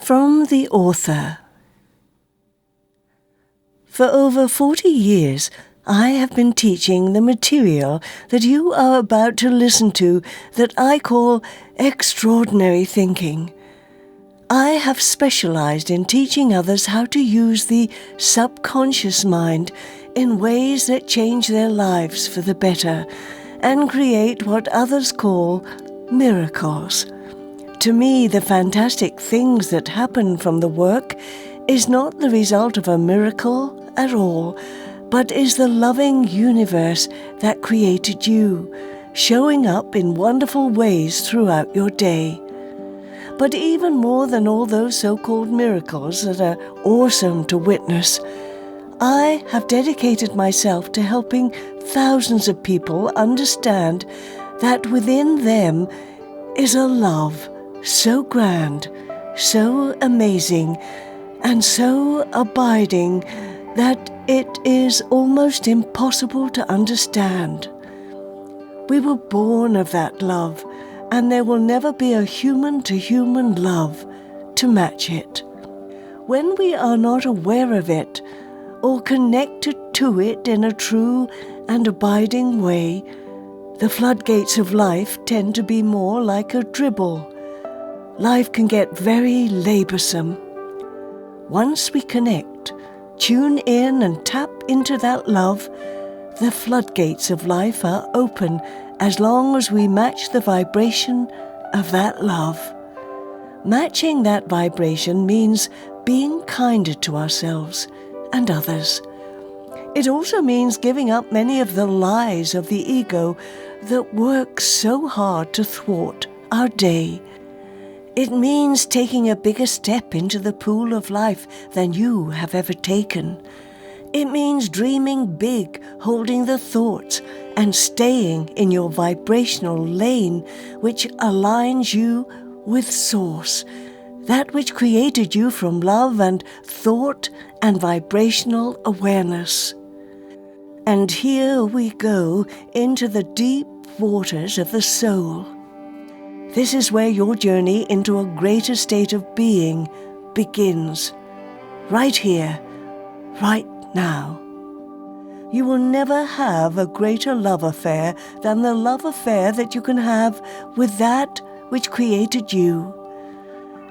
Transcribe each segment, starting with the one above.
From the author. For over 40 years, I have been teaching the material that you are about to listen to that I call extraordinary thinking. I have specialized in teaching others how to use the subconscious mind in ways that change their lives for the better and create what others call miracles. To me, the fantastic things that happen from the work is not the result of a miracle at all, but is the loving universe that created you, showing up in wonderful ways throughout your day. But even more than all those so-called miracles that are awesome to witness, I have dedicated myself to helping thousands of people understand that within them is a love so grand, so amazing, and so abiding that it is almost impossible to understand. We were born of that love, and there will never be a human-to-human love to match it. When we are not aware of it, or connected to it in a true and abiding way, the floodgates of life tend to be more like a dribble. Life can get very laborsome. Once we connect, tune in and tap into that love, the floodgates of life are open as long as we match the vibration of that love. Matching that vibration means being kinder to ourselves and others. It also means giving up many of the lies of the ego that work so hard to thwart our day. It means taking a bigger step into the pool of life than you have ever taken. It means dreaming big, holding the thoughts, and staying in your vibrational lane, which aligns you with Source, that which created you from love and thought and vibrational awareness. And here we go into the deep waters of the soul. This is where your journey into a greater state of being begins. Right here, right now. You will never have a greater love affair than the love affair that you can have with that which created you.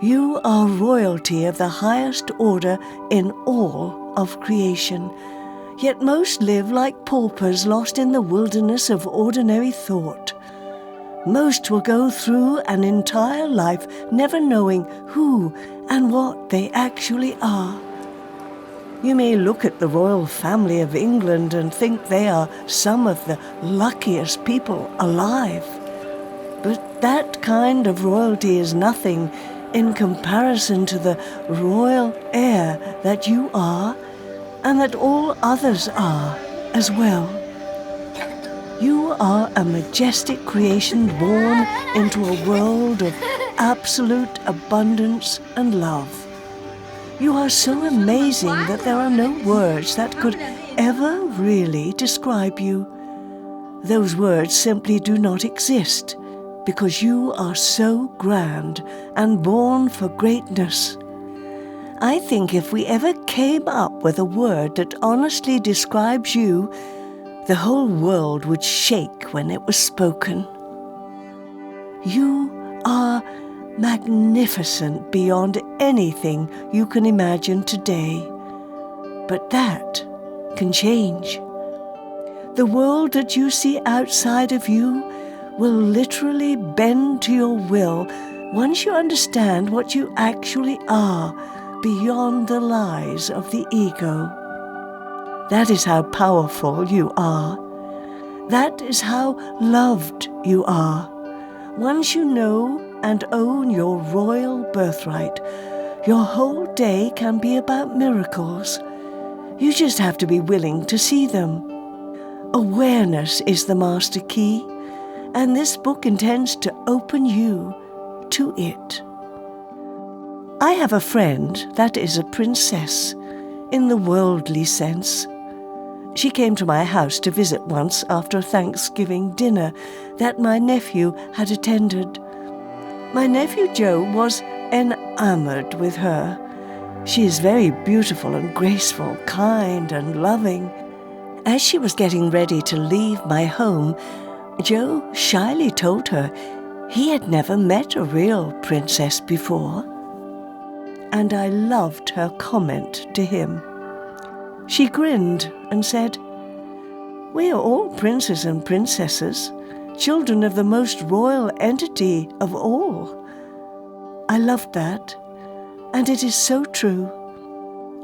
You are royalty of the highest order in all of creation, yet most live like paupers lost in the wilderness of ordinary thought. Most will go through an entire life never knowing who and what they actually are. You may look at the royal family of England and think they are some of the luckiest people alive. But that kind of royalty is nothing in comparison to the royal heir that you are and that all others are as well. You are a majestic creation born into a world of absolute abundance and love. You are so amazing that there are no words that could ever really describe you. Those words simply do not exist because you are so grand and born for greatness. I think if we ever came up with a word that honestly describes you, the whole world would shake when it was spoken. You are magnificent beyond anything you can imagine today. But that can change. The world that you see outside of you will literally bend to your will once you understand what you actually are beyond the lies of the ego. That is how powerful you are. That is how loved you are. Once you know and own your royal birthright, your whole day can be about miracles. You just have to be willing to see them. Awareness is the master key, and this book intends to open you to it. I have a friend that is a princess in the worldly sense. She came to my house to visit once after a Thanksgiving dinner that my nephew had attended. My nephew Joe was enamored with her. She is very beautiful and graceful, kind and loving. As she was getting ready to leave my home, Joe shyly told her he had never met a real princess before. And I loved her comment to him. She grinned and said, "We are all princes and princesses, children of the most royal entity of all." I loved that, and it is so true.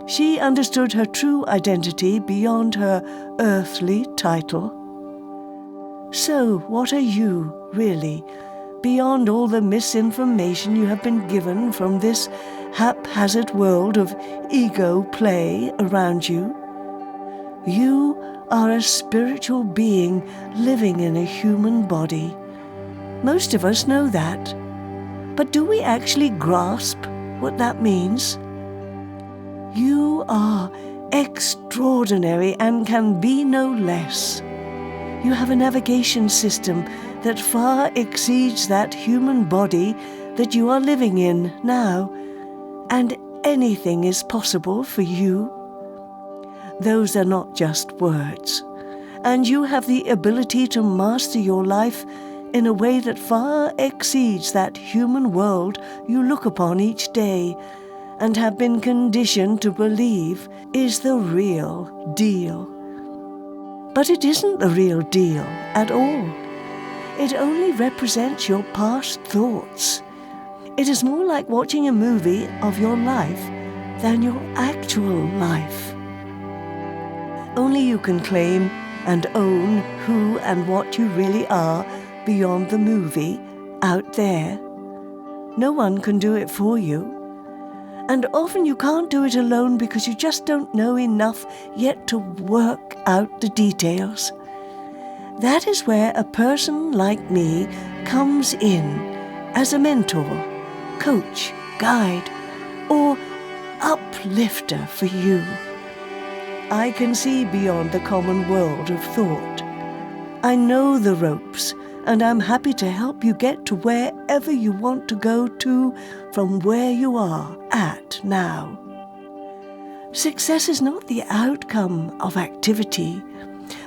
She understood her true identity beyond her earthly title. So, what are you, really, beyond all the misinformation you have been given from this haphazard world of ego play around you? You are a spiritual being living in a human body. Most of us know that. But do we actually grasp what that means? You are extraordinary and can be no less. You have a navigation system that far exceeds that human body that you are living in now, and anything is possible for you. Those are not just words, and you have the ability to master your life in a way that far exceeds that human world you look upon each day and have been conditioned to believe is the real deal. But it isn't the real deal at all. It only represents your past thoughts. It is more like watching a movie of your life than your actual life. Only you can claim and own who and what you really are beyond the movie out there. No one can do it for you. And often you can't do it alone because you just don't know enough yet to work out the details. That is where a person like me comes in as a mentor, coach, guide, or uplifter for you. I can see beyond the common world of thought. I know the ropes, and I'm happy to help you get to wherever you want to go to from where you are at now. Success is not the outcome of activity,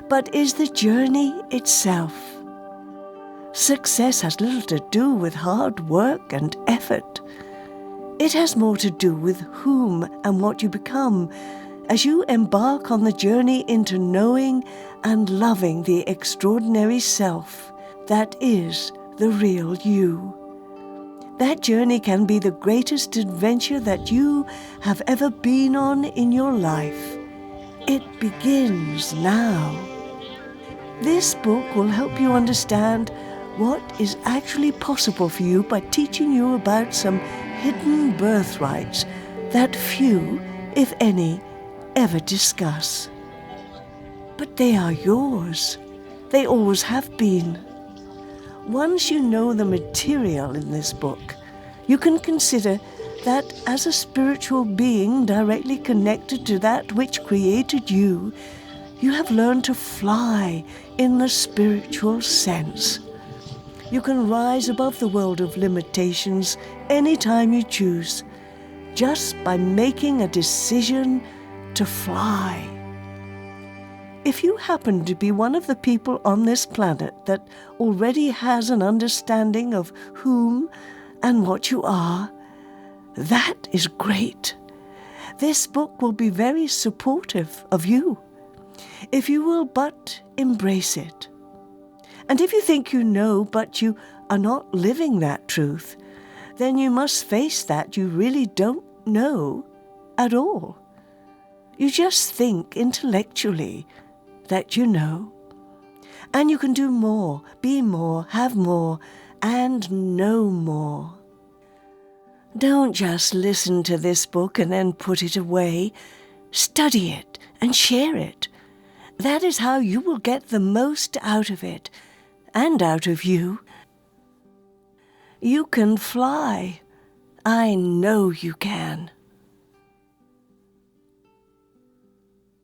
but is the journey itself. Success has little to do with hard work and effort. It has more to do with whom and what you become as you embark on the journey into knowing and loving the extraordinary self that is the real you. That journey can be the greatest adventure that you have ever been on in your life. It begins now. This book will help you understand what is actually possible for you by teaching you about some hidden birthrights that few, if any, ever discuss. But they are yours. They always have been. Once you know the material in this book, you can consider that as a spiritual being directly connected to that which created you, you have learned to fly in the spiritual sense. You can rise above the world of limitations anytime you choose, just by making a decision to fly. If you happen to be one of the people on this planet that already has an understanding of whom and what you are, that is great. This book will be very supportive of you, if you will but embrace it. And if you think you know, but you are not living that truth, then you must face that you really don't know at all. You just think intellectually that you know. And you can do more, be more, have more, and know more. Don't just listen to this book and then put it away. Study it and share it. That is how you will get the most out of it and out of you. You can fly. I know you can.